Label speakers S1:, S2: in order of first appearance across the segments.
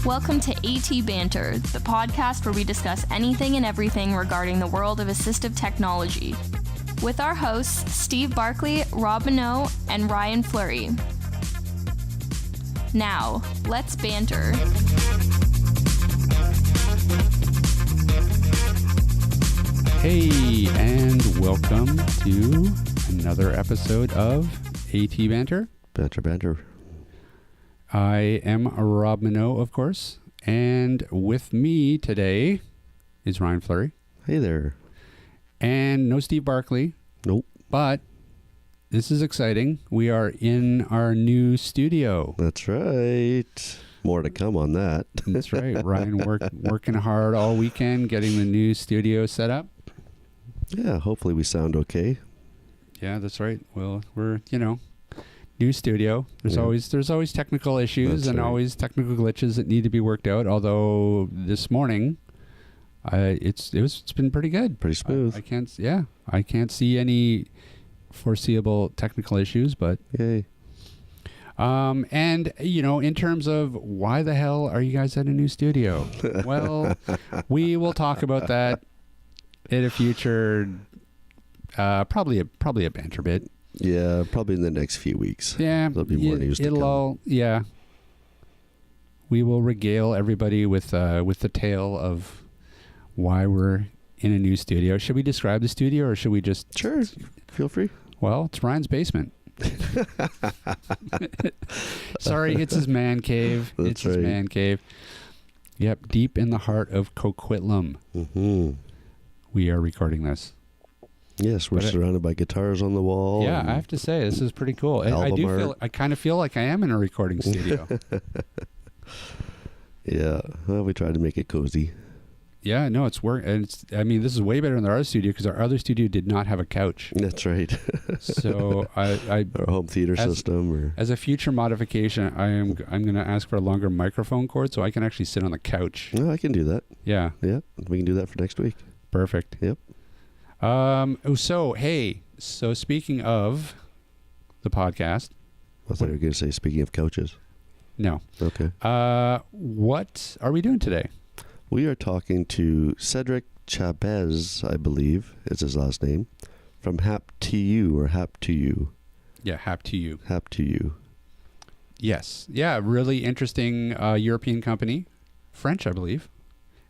S1: Welcome to AT Banter, the podcast where we discuss anything and everything regarding the world of assistive technology. With our hosts, Steve Barkley, Rob Minot, and Ryan Fleury. Now, let's banter.
S2: Hey, and welcome to another episode of AT Banter.
S3: Banter.
S2: I am Rob Minot, of course, and with me today is Ryan Fleury.
S3: Hey there.
S2: And no Steve Barkley.
S3: Nope.
S2: But this is exciting. We are in our new studio.
S3: That's right. More to come on that.
S2: That's right. Ryan working hard all weekend getting the new studio set up.
S3: Yeah, hopefully we sound okay.
S2: Yeah, that's right. Well, we're, new studio. There's always technical issues
S3: That's
S2: and
S3: right.
S2: always technical glitches that need to be worked out. Although this morning, it's been pretty good.
S3: Pretty smooth.
S2: I can't see any foreseeable technical issues. But
S3: Yay.
S2: and in terms of why the hell are you guys at a new studio? Well, we will talk about that in a future. Probably a banter bit.
S3: Yeah, probably in the next few weeks.
S2: Yeah,
S3: There'll be more news to come.
S2: We will regale everybody with the tale of why we're in a new studio. Should we describe the studio, or should we just...
S3: Sure, feel free.
S2: Well, it's Ryan's basement. Sorry, it's his man cave.
S3: That's
S2: his
S3: right.
S2: man cave. Yep, deep in the heart of Coquitlam.
S3: Mm-hmm.
S2: We are recording this.
S3: Yes, we're surrounded by guitars on the wall.
S2: Yeah, I have to say, this is pretty cool. I kind of feel like I am in a recording studio.
S3: Yeah, well, we tried to make it cozy.
S2: Yeah, no, it's work. And this is way better than our other studio because our other studio did not have a couch.
S3: That's right.
S2: So I
S3: Our home theater system.
S2: As a future modification, I'm going to ask for a longer microphone cord so I can actually sit on the couch.
S3: No, I can do that.
S2: Yeah.
S3: Yeah, we can do that for next week.
S2: Perfect.
S3: Yep.
S2: So speaking of the podcast.
S3: I thought you were going to say, speaking of couches.
S2: No.
S3: Okay.
S2: What are we doing today?
S3: We are talking to Cedrick Chappaz, I believe is his last name, from Hap2U or Hap2U.
S2: Yeah, Hap2U.
S3: Hap2U.
S2: Yes. Yeah, really interesting European company, French, I believe,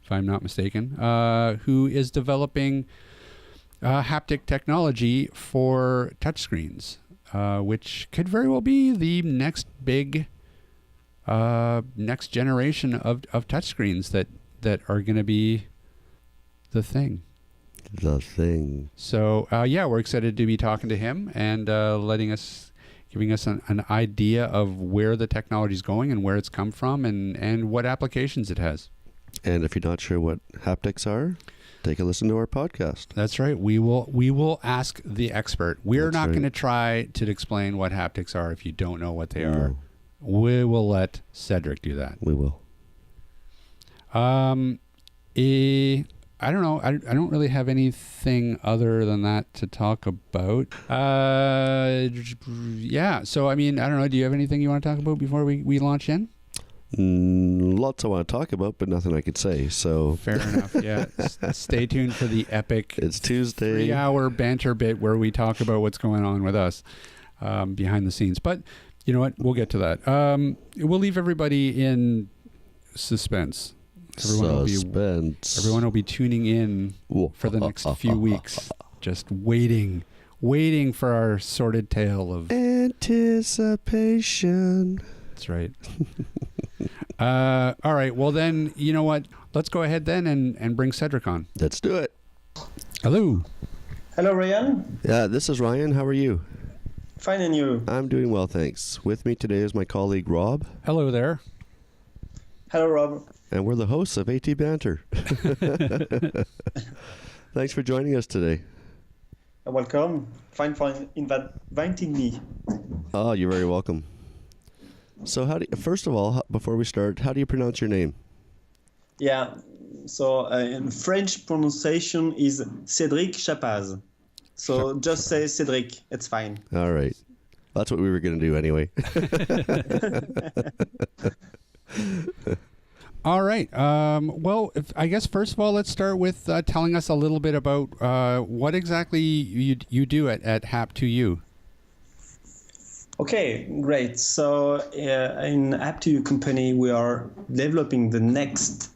S2: if I'm not mistaken, who is developing haptic technology for touchscreens, which could very well be the next big, next generation of touchscreens that are going to be the thing.
S3: The thing.
S2: So, we're excited to be talking to him and giving us an idea of where the technology is going and where it's come from and what applications it has.
S3: And if you're not sure what haptics are, take a listen to our podcast.
S2: That's right. We will ask the expert. We're
S3: That's
S2: not
S3: right.
S2: going to try to explain what haptics are if you don't know what they
S3: No.
S2: are. We will let Cedrick do that.
S3: We will.
S2: I don't know. I don't really have anything other than that to talk about. Yeah. So, I don't know. Do you have anything you want to talk about before we launch in?
S3: Lots I want to talk about, but nothing I could say. So
S2: Fair enough. Yeah. Stay tuned for the epic
S3: it's Tuesday.
S2: 3-hour banter bit where we talk about what's going on with us behind the scenes. But you know what? We'll get to that. We'll leave everybody in suspense. Everyone will be tuning in for the next few weeks, just waiting for our sordid tale of
S3: anticipation.
S2: That's right. All right. Well, then, you know what? Let's go ahead then and bring Cedrick on.
S3: Let's do it.
S2: Hello.
S4: Hello, Ryan.
S3: Yeah, this is Ryan. How are you?
S4: Fine, and you?
S3: I'm doing well, thanks. With me today is my colleague Rob.
S2: Hello there.
S4: Hello, Rob.
S3: And we're the hosts of AT Banter. Thanks for joining us today.
S4: Welcome. Fine for inviting me.
S3: Oh, you're very welcome. So first of all, before we start, how do you pronounce your name?
S4: Yeah, so in French pronunciation is Cedrick Chappaz. So just say Cedrick, it's fine.
S3: All right. That's what we were going to do anyway.
S2: All right. Well, I guess first of all, let's start with telling us a little bit about what exactly you do at Hap2U.
S4: Okay, great. So in Hap2U company, we are developing the next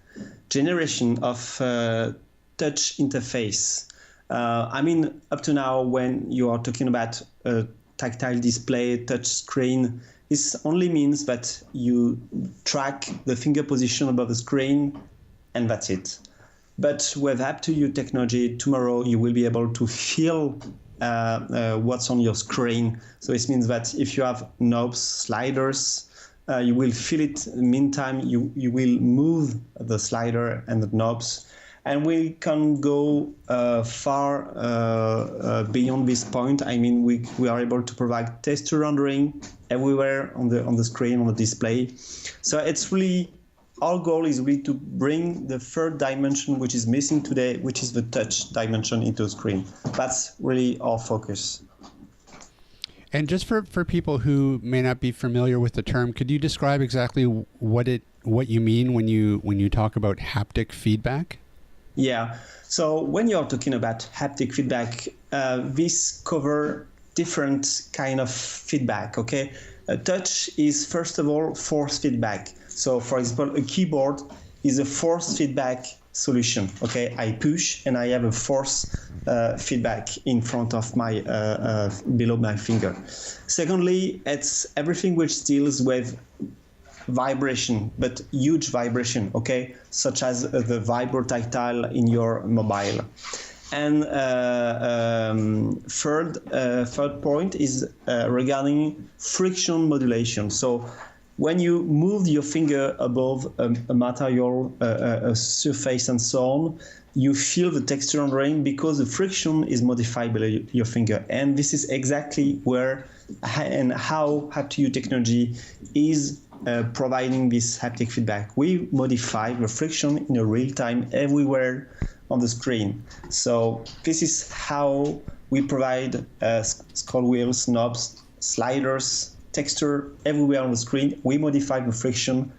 S4: generation of touch interface. I mean, up to now, when you are talking about a tactile display, touch screen, this only means that you track the finger position above the screen, and that's it. But with Hap2U technology, tomorrow you will be able to feel what's on your screen. So this means that if you have knobs, sliders, you will feel it. In the meantime, you will move the slider and the knobs. And we can go far beyond this point. I mean, we are able to provide texture rendering everywhere on the screen, on the display. So it's really, our goal is really to bring the third dimension, which is missing today, which is the touch dimension, into the screen. That's really our focus.
S2: And just for people who may not be familiar with the term, could you describe exactly what you mean when you talk about haptic feedback?
S4: Yeah. So when you're talking about haptic feedback, this cover different kind of feedback. Okay. Touch is first of all force feedback. So for example, a keyboard is a force feedback solution. Okay. I push and I have a force feedback in front of my below my finger. Secondly, it's everything which deals with vibration, but huge vibration, okay, such as the vibro-tactile in your mobile. And third point is regarding friction modulation. So when you move your finger above a material, a surface and so on, you feel the texture rendering because the friction is modified by your finger. And this is exactly where and how Hap2U technology is providing this haptic feedback. We modify the friction in a real time everywhere on the screen. So this is how we provide scroll wheels, knobs, sliders, texture everywhere on the screen. We modify the friction,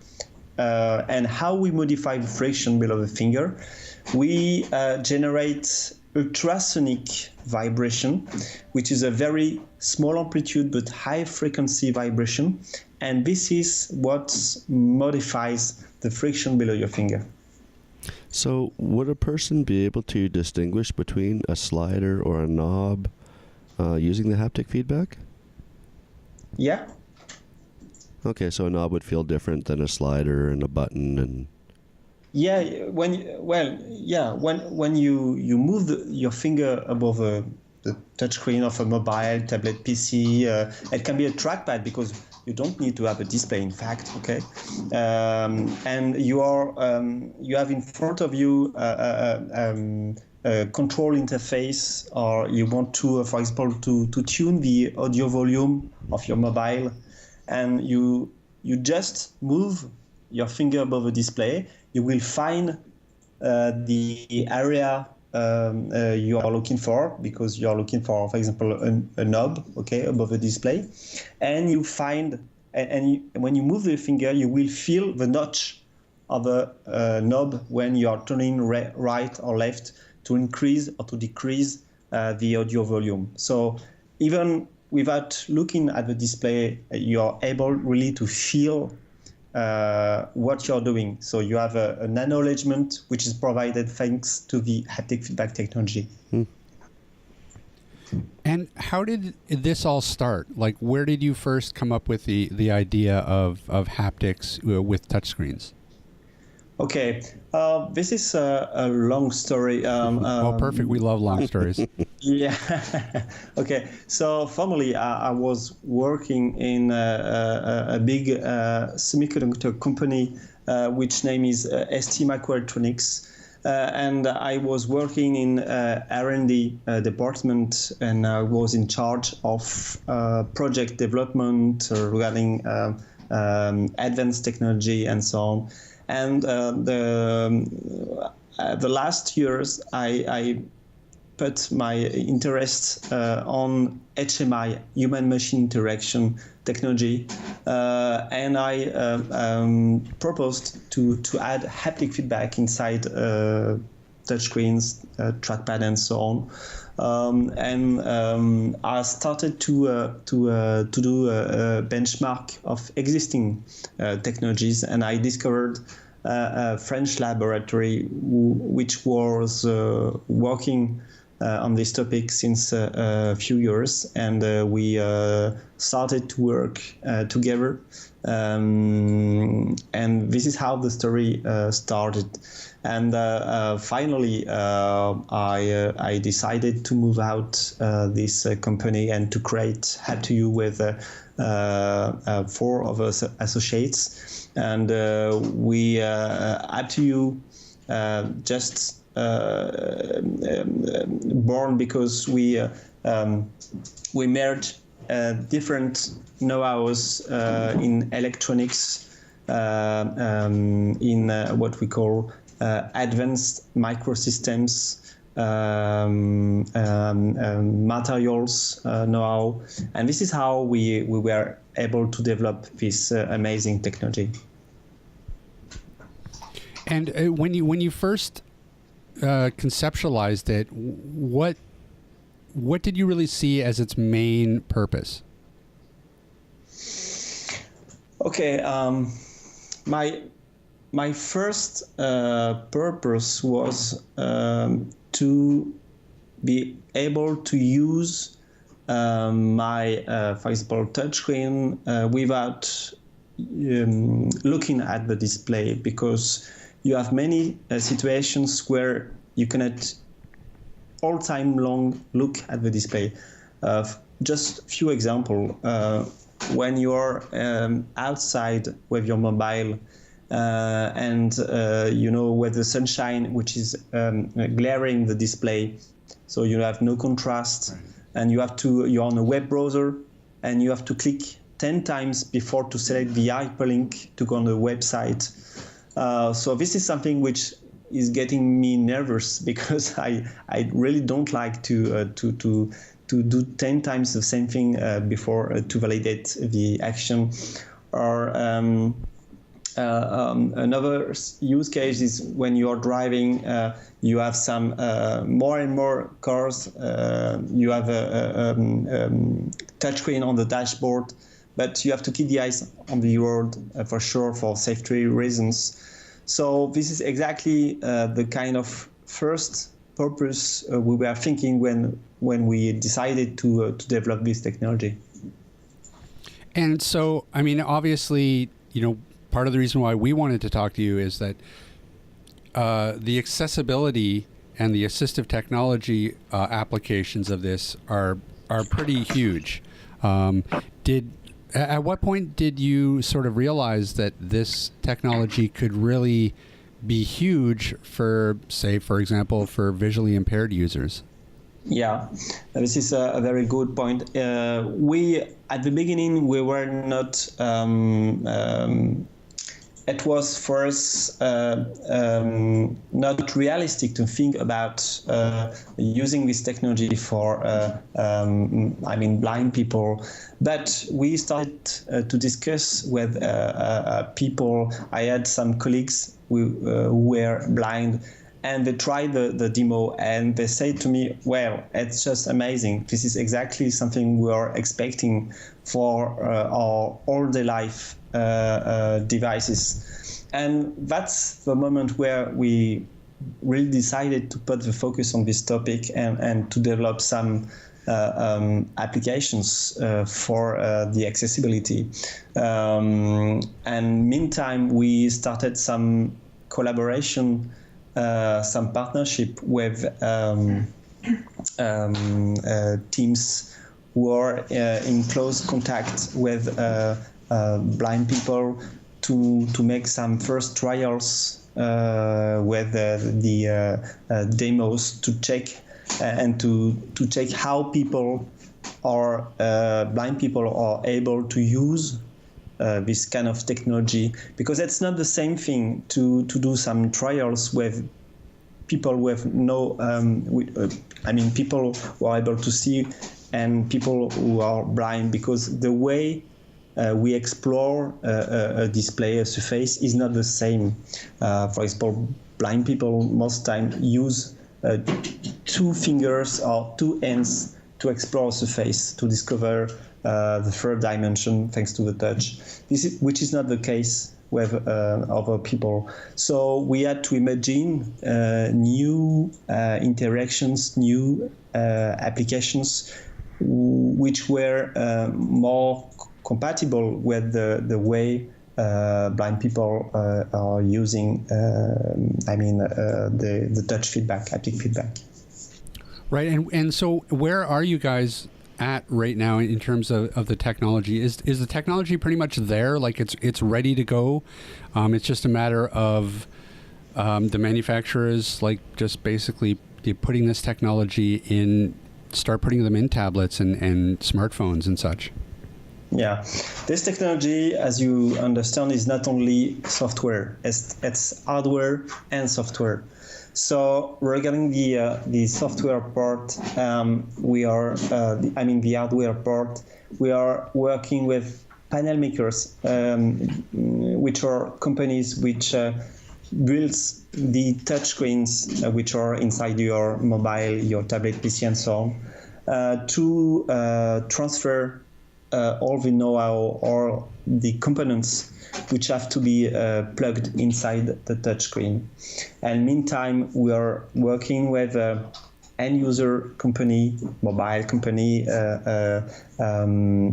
S4: and how we modify the friction below the finger. We generate ultrasonic vibration, which is a very small amplitude but high frequency vibration, and this is what modifies the friction below your finger.
S3: So would a person be able to distinguish between a slider or a knob using the haptic feedback?
S4: Yeah.
S3: Okay, so a knob would feel different than a slider and a button and...
S4: Yeah, when you move your finger above the touchscreen of a mobile, tablet, PC, it can be a trackpad because you don't need to have a display. In fact, okay, and you have in front of you a control interface, or you want to, for example, to tune the audio volume of your mobile, and you just move your finger above the display. You will find the area you are looking for, because you are looking for example, a knob, okay, above the display, and you find, when you move the finger, you will feel the notch of a knob when you are turning right or left to increase or to decrease the audio volume. So even without looking at the display, you are able really to feel what you're doing. So you have an acknowledgement which is provided thanks to the haptic feedback technology.
S2: And how did this all start? Like, where did you first come up with the idea of haptics with touchscreens?
S4: Okay, this is a long story.
S2: Well, perfect. We love long stories.
S4: Yeah. Okay. So formerly, I was working in a big semiconductor company, which name is ST Microelectronics, and I was working in R&D department, and I was in charge of project development regarding advanced technology and so on. And the last years, I put my interest on HMI, human-machine interaction technology, and I proposed to add haptic feedback inside touchscreens, trackpad, and so on. I started to do a benchmark of existing technologies, and I discovered a French laboratory which was working on this topic since a few years, and we started to work together. And this is how the story started. And finally, I decided to move out this company and to create Hap2U with 4 of us associates. And we Hap2U just born because we merged different know-hows in electronics, in what we call advanced microsystems, materials know-how, and this is how we were able to develop this amazing technology.
S2: And when you first conceptualized it, what did you really see as its main purpose?
S4: Okay, my first purpose was to be able to use my, for example, touchscreen without looking at the display, because you have many situations where you cannot all time long look at the display. Just a few examples. When you're outside with your mobile and with the sunshine, which is glaring the display, so you have no contrast, and you're on a web browser, and you have to click 10 times before to select the hyperlink to go on the website. So this is something which is getting me nervous, because I really don't like to do 10 times the same thing before to validate the action. Or another use case is when you are driving, you have some more and more cars, you have a touchscreen on the dashboard, but you have to keep the eyes on the road for sure, for safety reasons. So this is exactly the kind of first purpose we were thinking when we decided to develop this technology.
S2: And so, I mean, obviously, part of the reason why we wanted to talk to you is that the accessibility and the assistive technology applications of this are pretty huge. At what point did you sort of realize that this technology could really be huge for, say, for example, for visually impaired users?
S4: Yeah, this is a very good point. We, at the beginning, we were not, it was for us not realistic to think about using this technology for, blind people. But we started to discuss with people. I had some colleagues who were blind, and they tried the demo, and they said to me, well, it's just amazing. This is exactly something we are expecting for our all-day life devices. And that's the moment where we really decided to put the focus on this topic and to develop some applications for the accessibility. And meantime, we started some collaboration, some partnership with teams who are in close contact with blind people to make some first trials with the demos to check and to check how people are blind people are able to use this kind of technology, because it's not the same thing to do some trials with people with no I mean, people who are able to see and people who are blind, because the way we explore a display, a surface, is not the same. For example, blind people most time use 2 fingers or 2 hands to explore a surface, to discover the third dimension thanks to the touch. Which is not the case with other people. So we had to imagine new interactions, new applications, which were more compatible with the way blind people are using, the touch feedback, haptic feedback.
S2: Right, and so where are you guys at right now in terms of the technology? Is the technology pretty much there? Like it's ready to go? It's just a matter of the manufacturers like just basically putting this technology in, start putting them in tablets and smartphones and such.
S4: Yeah, this technology, as you understand, is not only software; it's hardware and software. So regarding the software part, we are, the hardware part, we are working with panel makers, which are companies which builds the touchscreens which are inside your mobile, your tablet, PC, and so on, to transfer all the know-how or the components which have to be plugged inside the touchscreen. And meantime, we are working with end-user company, mobile company,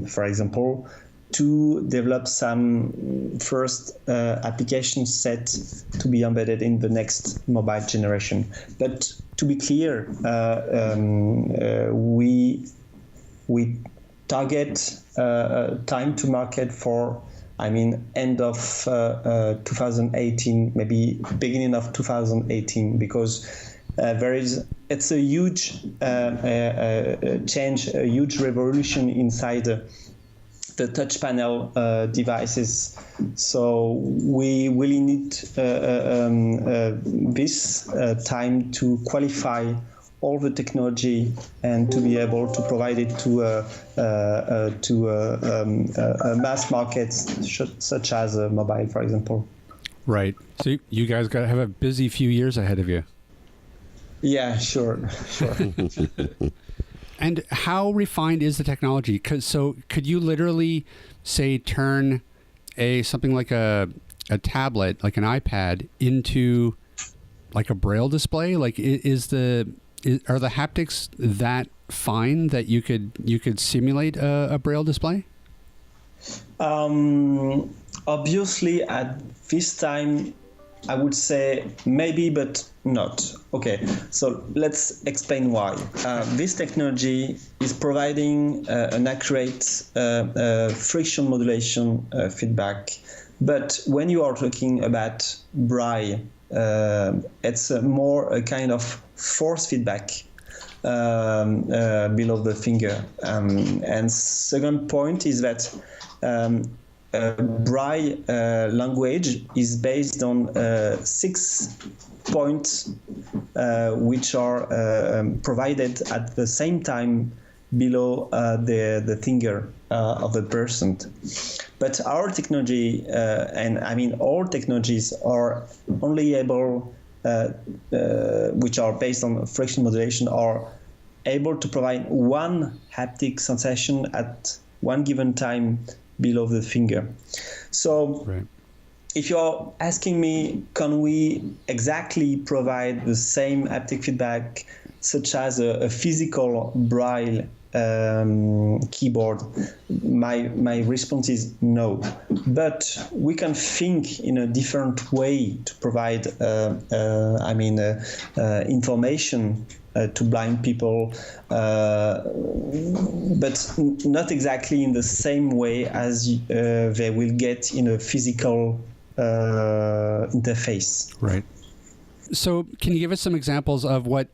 S4: for example, to develop some first application set to be embedded in the next mobile generation. But to be clear, we target time to market for, end of 2018, maybe beginning of 2018, because it's a huge change, a huge revolution inside the touch panel devices. So we really need this time to qualify all the technology and to be able to provide it to mass markets such as mobile, for example.
S2: Right. So you guys got to have a busy few years ahead of you.
S4: Yeah, sure.
S2: And how refined is the technology? So could you literally say turn something like a tablet, like an iPad, into like a Braille display? Like are the haptics that fine that you could simulate a Braille display?
S4: Obviously, at this time, I would say maybe, but not. Okay, so let's explain why. This technology is providing an accurate friction modulation feedback, but when you are talking about Braille, it's more a kind of force feedback below the finger. And second point is that Braille language is based on 6 points which are provided at the same time below the finger of the person. But our technology, all technologies are only able, which are based on friction modulation, are able to provide one haptic sensation at one given time below the finger. So
S2: right.
S4: If you're asking me, can we exactly provide the same haptic feedback such as a physical Braille keyboard? My response is no. But we can think in a different way to provide information to blind people, but not exactly in the same way as they will get in a physical interface.
S2: Right. So can you give us some examples of what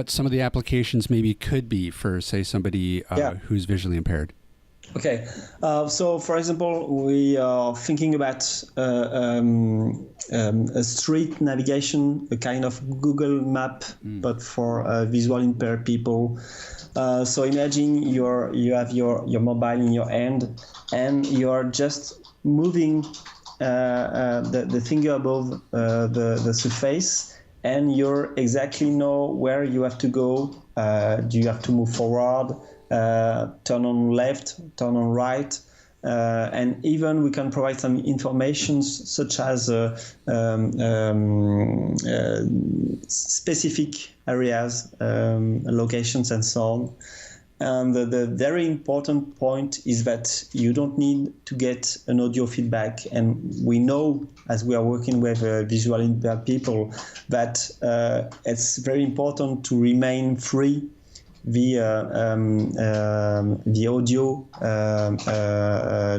S2: some of the applications maybe could be for, say, somebody who's visually impaired?
S4: Okay, so for example, we are thinking about a street navigation, a kind of Google map, but for visual impaired people. So imagine you have your mobile in your hand, and you are just moving the finger above the surface, and you exactly know where you have to go. Do you have to move forward? Turn on left, turn on right, and even we can provide some information such as specific areas, locations, and so on. And the very important point is that you don't need to get an audio feedback. And we know, as we are working with visual impaired people, that it's very important to remain free via the audio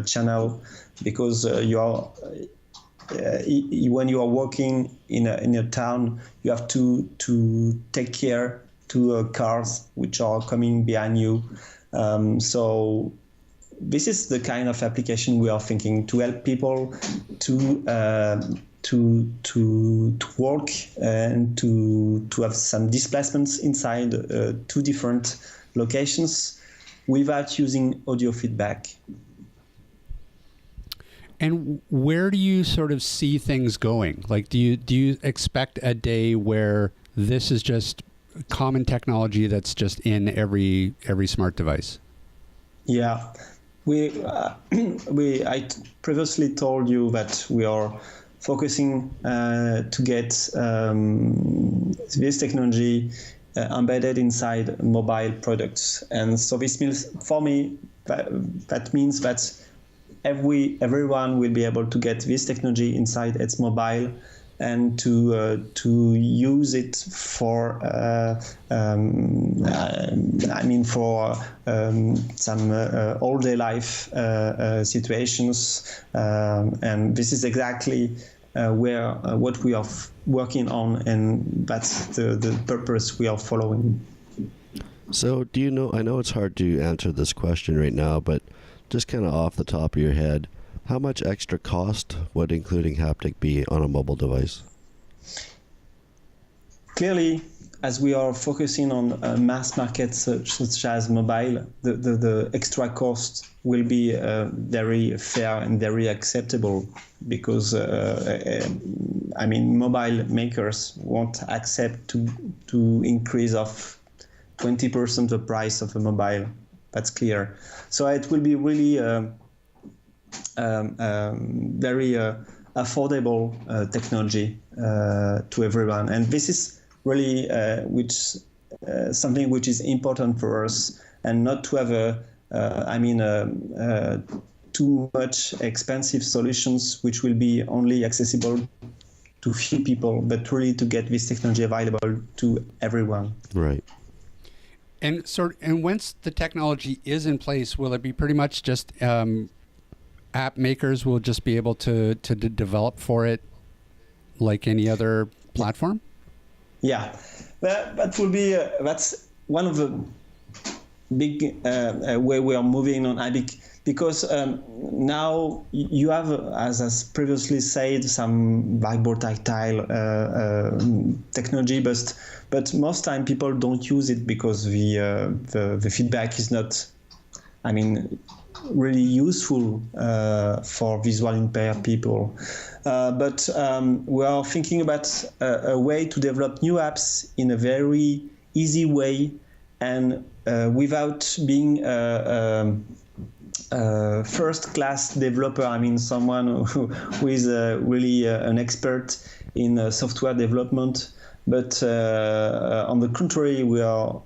S4: channel, because when you are walking in a town, you have to take care to cars which are coming behind you. So this is the kind of application we are thinking to help people to work and to have some displacements inside two different locations without using audio feedback.
S2: And where do you sort of see things going? Like, do you expect a day where this is just common technology that's just in every smart device?
S4: Yeah, I previously told you that we are focusing to get this technology embedded inside mobile products, and so this means for me that means that everyone will be able to get this technology inside its mobile and to use it for some all day life situations, and this is exactly where what we are working on, and that's the purpose we are following.
S3: So do you know, I know it's hard to answer this question right now, but just kind of off the top of your head, how much extra cost would including haptic be on a mobile device?
S4: Clearly, as we are focusing on mass markets such as mobile, the extra cost will be very fair and very acceptable, because mobile makers won't accept to increase of 20% the price of a mobile. That's clear. So it will be really very affordable technology to everyone, and this is really something which is important for us, and not to have too much expensive solutions which will be only accessible to few people, but really to get this technology available to everyone.
S3: Right.
S2: And once the technology is in place, will it be pretty much just app makers will just be able to develop for it like any other platform?
S4: Yeah, that will be that's one of the big way we are moving on, because now you have, as previously said, some whiteboard tactile technology, but most time people don't use it because the feedback is not, really useful for visual impaired people. But we are thinking about a way to develop new apps in a very easy way, and without being first-class developer, someone who is really an expert in software development. But on the contrary, we are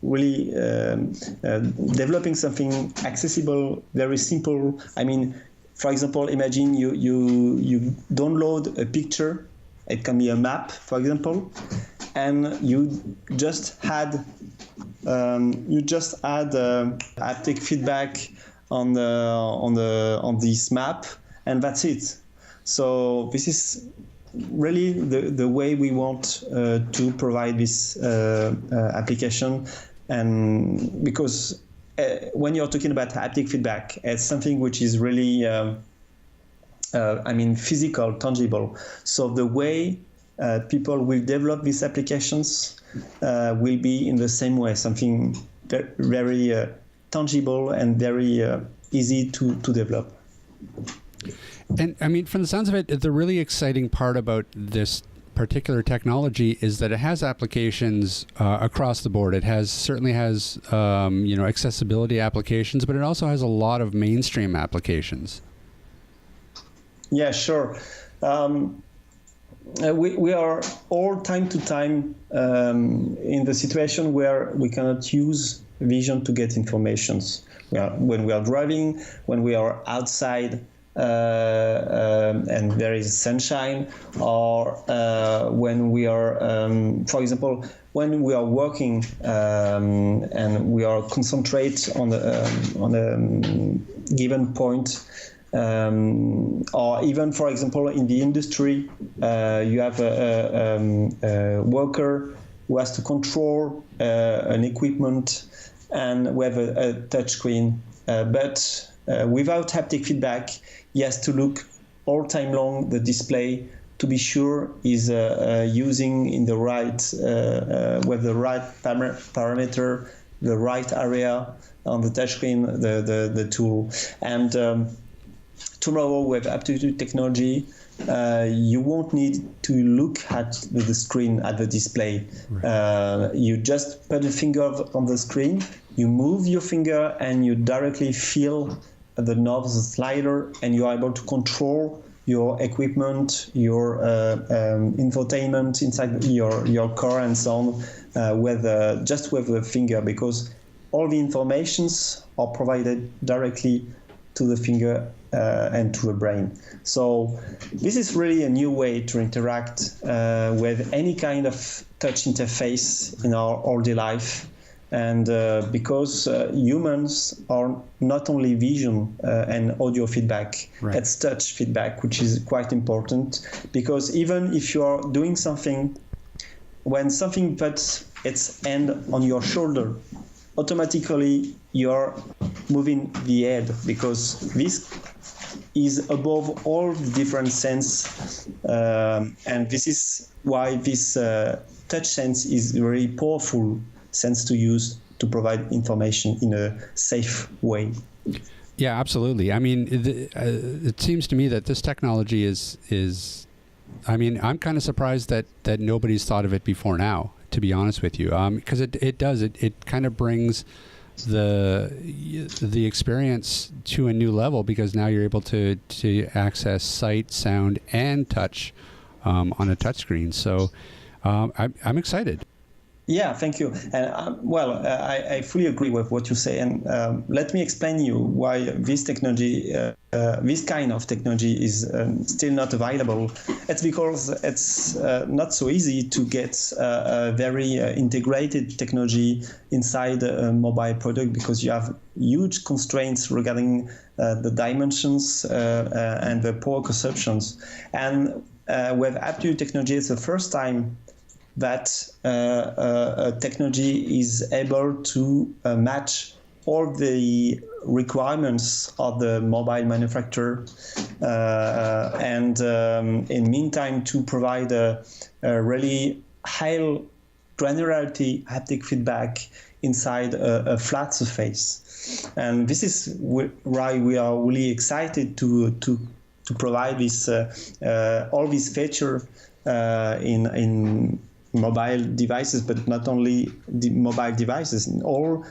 S4: really developing something accessible, very simple. For example, imagine you download a picture. It can be a map, for example, and you just add haptic feedback on this map, and that's it. So this is really the way we want to provide this application, and because when you're talking about haptic feedback, it's something which is really, physical, tangible. So the way people will develop these applications will be in the same way, something very tangible and very easy to develop.
S2: And I mean, from the sounds of it, the really exciting part about this particular technology is that it has applications across the board. It certainly has accessibility applications, but it also has a lot of mainstream applications.
S4: Yeah, sure. We are all time to time in the situation where we cannot use vision to get informations. When we are driving, when we are outside and there is sunshine, or when we are, for example, when we are working and we are concentrate on a given point. Or even, for example, in the industry, you have a worker who has to control an equipment, and we have a touch screen. But without haptic feedback, he has to look all time long the display to be sure he's using in the right, with the right parameter, the right area on the touchscreen, the tool. And tomorrow with Hap2U technology, you won't need to look at the screen, at the display. Right. You just put a finger on the screen, you move your finger, and you directly feel the knobs, the slider, and you are able to control your equipment, your infotainment inside your car and so on, just with the finger, because all the informations are provided directly to the finger and to the brain. So this is really a new way to interact with any kind of touch interface in our all-day life. And because humans are not only vision and audio feedback, right. It's touch feedback, which is quite important, because even if you are doing something, when something puts its hand on your shoulder, automatically you're moving the head, because this is above all the different sense, and this is why this touch sense is very powerful sense to use to provide information in a safe way.
S2: Yeah, absolutely. I mean, it seems to me that this technology is I mean, I'm kind of surprised that nobody's thought of it before now, to be honest with you, because it kind of brings the experience to a new level, because now you're able to access sight, sound, and touch on a touchscreen. So I'm excited.
S4: Yeah, thank you. And I fully agree with what you say. And let me explain you why this technology, this kind of technology, is still not available. It's because it's not so easy to get a very integrated technology inside a mobile product, because you have huge constraints regarding the dimensions and the power consumptions. And with Hap2U technology, it's the first time that a technology is able to match all the requirements of the mobile manufacturer, and in meantime to provide a really high granularity haptic feedback inside a flat surface. And this is why we are really excited to provide this all these features in mobile devices, but not only the mobile devices, in all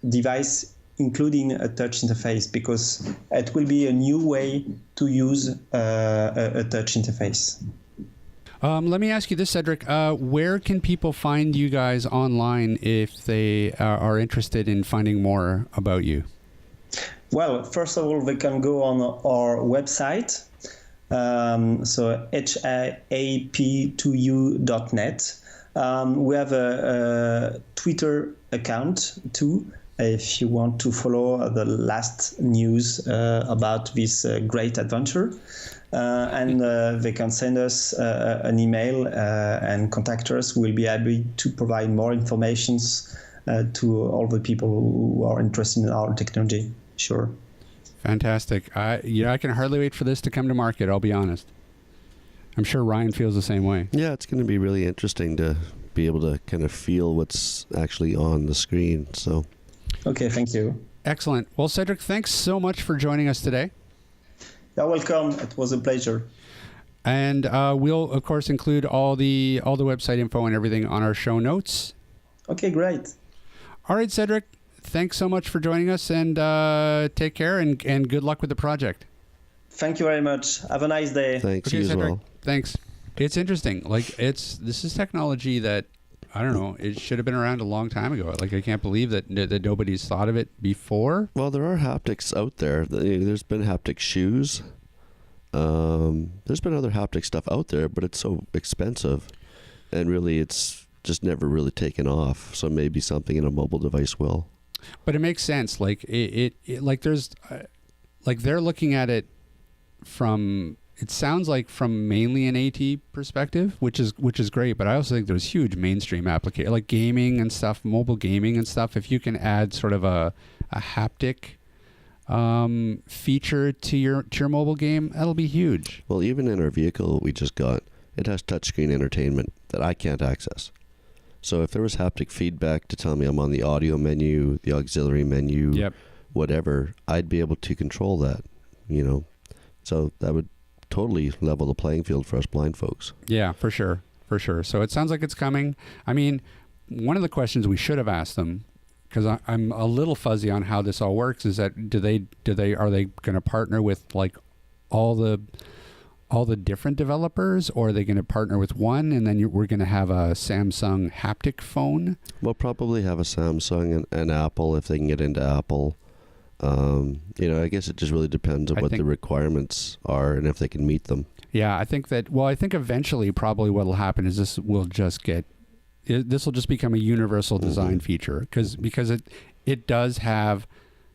S4: device, including a touch interface, because it will be a new way to use a touch interface.
S2: Let me ask you this, Cedric. Where can people find you guys online if they are interested in finding more about you?
S4: Well, first of all, they can go on our website, so hap2u.net. We have a Twitter account too, if you want to follow the last news about this great adventure. And they can send us an email and contact us. We'll be happy to provide more informations to all the people who are interested in our technology. Sure.
S2: Fantastic. I can hardly wait for this to come to market, I'll be honest. I'm sure Ryan feels the same way.
S3: Yeah, it's going to be really interesting to be able to kind of feel what's actually on the screen. So,
S4: okay, thank you.
S2: Excellent. Well, Cedrick, thanks so much for joining us today.
S4: You're welcome. It was a pleasure.
S2: And we'll, of course, include all the website info and everything on our show notes.
S4: Okay, great.
S2: All right, Cedrick, thanks so much for joining us, and take care, and good luck with the project.
S4: Thank you very much. Have a nice day.
S3: Thanks,
S2: okay,
S3: you as
S2: Cedrick,
S3: well.
S2: Thanks. It's interesting. Like, this is technology that, I don't know, it should have been around a long time ago. Like, I can't believe that nobody's thought of it before.
S3: Well, there are haptics out there. There's been haptic shoes. There's been other haptic stuff out there, but it's so expensive, and really it's just never really taken off. So maybe something in a mobile device will.
S2: But it makes sense. Like it like there's like they're looking at it from, it sounds like from mainly an AT perspective, which is great. But I also think there's huge mainstream application, like gaming and stuff, mobile gaming and stuff. If you can add sort of a haptic feature to your mobile game, that'll be huge.
S3: Well, even in our vehicle we just got, it has touchscreen entertainment that I can't access. So if there was haptic feedback to tell me I'm on the audio menu, the auxiliary menu,
S2: Yep.
S3: whatever, I'd be able to control that, So that would totally level the playing field for us blind folks.
S2: Yeah, for sure. So it sounds like it's coming. I mean, one of the questions we should have asked them, because I'm a little fuzzy on how this all works, is that are they going to partner with like all the different developers, or are they going to partner with one, and then we're going to have a Samsung haptic phone?
S3: We'll probably have a Samsung and Apple if they can get into Apple. I guess it just really depends on what the requirements are and if they can meet them.
S2: Yeah, I think eventually probably what will happen is this will just become a universal design feature, because it does have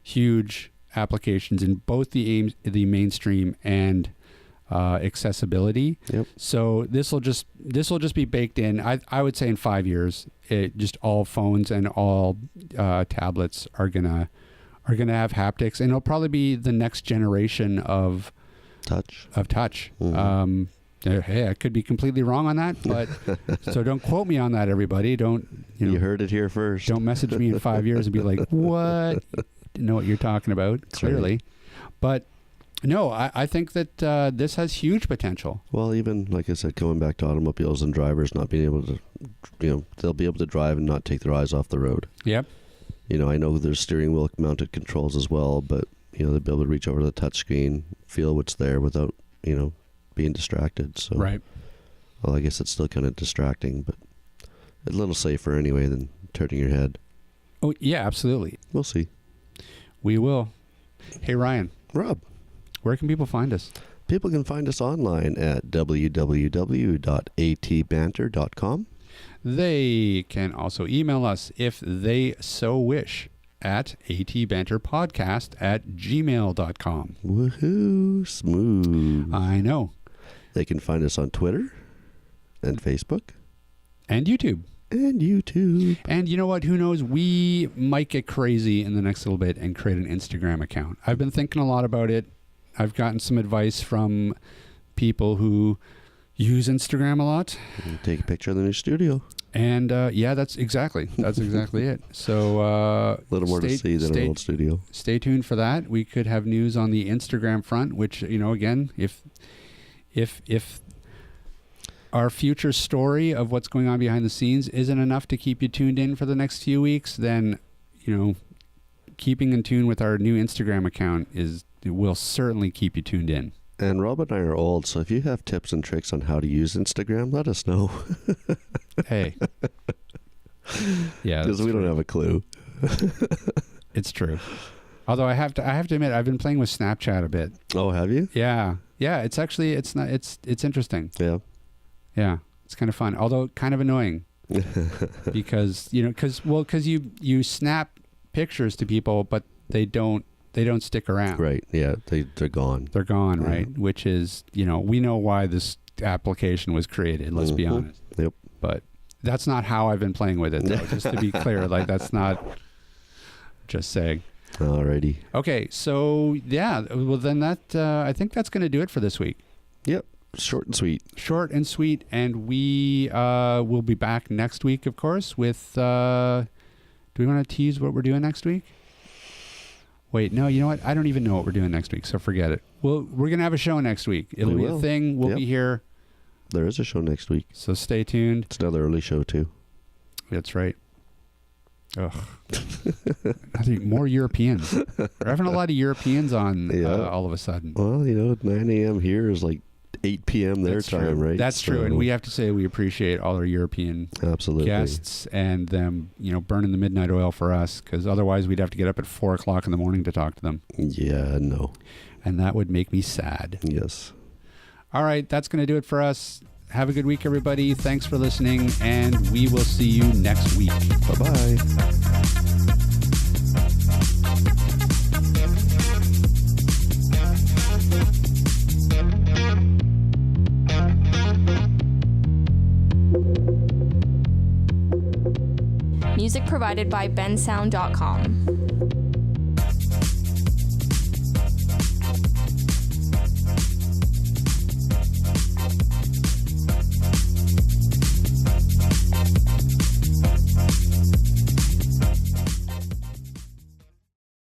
S2: huge applications in both the mainstream and accessibility.
S3: Yep.
S2: So this will just be baked in. I would say in 5 years, just all phones and all tablets are gonna have haptics, and it'll probably be the next generation of touch.
S3: Mm-hmm.
S2: Hey, I could be completely wrong on that, but so don't quote me on that, everybody. Don't
S3: you heard it here first.
S2: Don't message me in 5 years and be like, "What? Didn't know what you're talking about."
S3: That's
S2: clearly,
S3: right.
S2: But no, I think that this has huge potential.
S3: Well, even like I said, going back to automobiles and drivers not being able to, they'll be able to drive and not take their eyes off the road.
S2: Yep.
S3: I know there's steering wheel mounted controls as well, but they'll be able to reach over to the touchscreen, feel what's there without being distracted. So,
S2: right.
S3: Well, I guess it's still kind of distracting, but a little safer anyway than turning your head.
S2: Oh yeah, absolutely.
S3: We'll see.
S2: We will. Hey Ryan.
S3: Rob.
S2: Where can people find us?
S3: People can find us online at www.atbanter.com.
S2: They can also email us if they so wish at atbanterpodcast@gmail.com.
S3: Woohoo! Smooth.
S2: I know.
S3: They can find us on Twitter and Facebook.
S2: And YouTube.
S3: And YouTube.
S2: And you know what? Who knows? We might get crazy in the next little bit and create an Instagram account. I've been thinking a lot about it. I've gotten some advice from people who use Instagram a lot.
S3: Take a picture of the new studio.
S2: And yeah, that's exactly it. So
S3: a little more to see than an old studio.
S2: Stay tuned for that. We could have news on the Instagram front, which, again, if our future story of what's going on behind the scenes isn't enough to keep you tuned in for the next few weeks, then, keeping in tune with our new Instagram account will certainly keep you tuned in.
S3: And Rob and I are old, so if you have tips and tricks on how to use Instagram, let us know.
S2: Hey. Yeah,
S3: because we don't have a clue.
S2: It's true. Although I have to admit, I've been playing with Snapchat a bit.
S3: Oh, have you?
S2: Yeah. It's actually, it's interesting.
S3: Yeah.
S2: Yeah. It's kind of fun, although kind of annoying because you snap pictures to people, but they don't stick around.
S3: Right. Yeah. They're gone.
S2: They're gone. Right. Which is, we know why this application was created. Let's be honest.
S3: Yep.
S2: But That's not how I've been playing with it, though, just to be clear. Like, that's not just saying.
S3: Alrighty.
S2: Okay, so, yeah, well, then that, I think that's going to do it for this week.
S3: Yep. Short and sweet.
S2: Short and sweet, and we will be back next week, of course, with, do we want to tease what we're doing next week? Wait, no, you know what? I don't even know what we're doing next week, so forget it. We're going to have a show next week. It'll be a thing. We'll be here.
S3: There is a show next week.
S2: So stay tuned.
S3: It's another early show, too.
S2: That's right. Ugh. I think more Europeans. We're having a lot of Europeans on all of a sudden.
S3: Well, 9 a.m. here is like 8 p.m. their time, right?
S2: That's true. And we have to say we appreciate all our European guests and them, burning the midnight oil for us, because otherwise we'd have to get up at 4 o'clock in the morning to talk to them.
S3: Yeah, no.
S2: And that would make me sad.
S3: Yes.
S2: All right. That's going to do it for us. Have a good week, everybody. Thanks for listening, and we will see you next week.
S3: Bye-bye.
S1: Music provided by bensound.com.